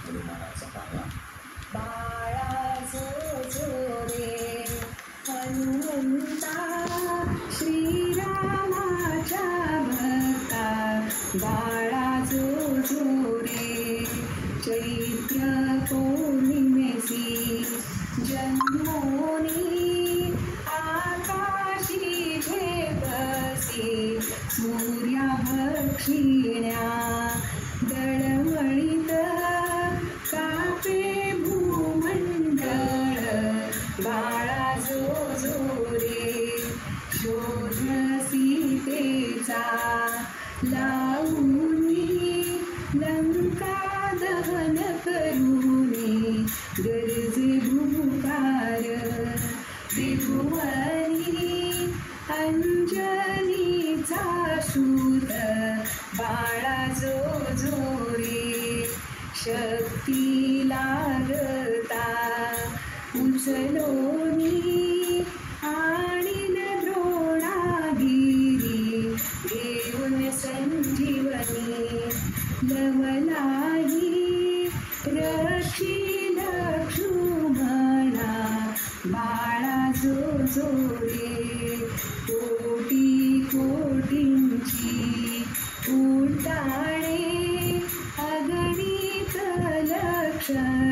हनुमानाचा पाया. बाळा जो रे हनुमंता श्रीरामाच्या भक्ता, बाळा जो रे चैत्र पौर्णिमेसी जन्मोनी आकाशी झेपसी, सूर्या भक्षिण्या दळमळीत कापे भूमंडळ, बाळा जो रे शोध सीतेचा लावूनी लंका दहन करूनी, गरजे भूकार त्रिभुवनी अंजनीचा सूत, बाळा जो रे शक्ती लागता उचलोनी आणीन द्रोणागिरी, घेऊन संजीवनी लवलाही रक्षी लक्ष्मणा, बाळा जो रे कोटी कोटींची उड्डाणे अगणित लक्षण,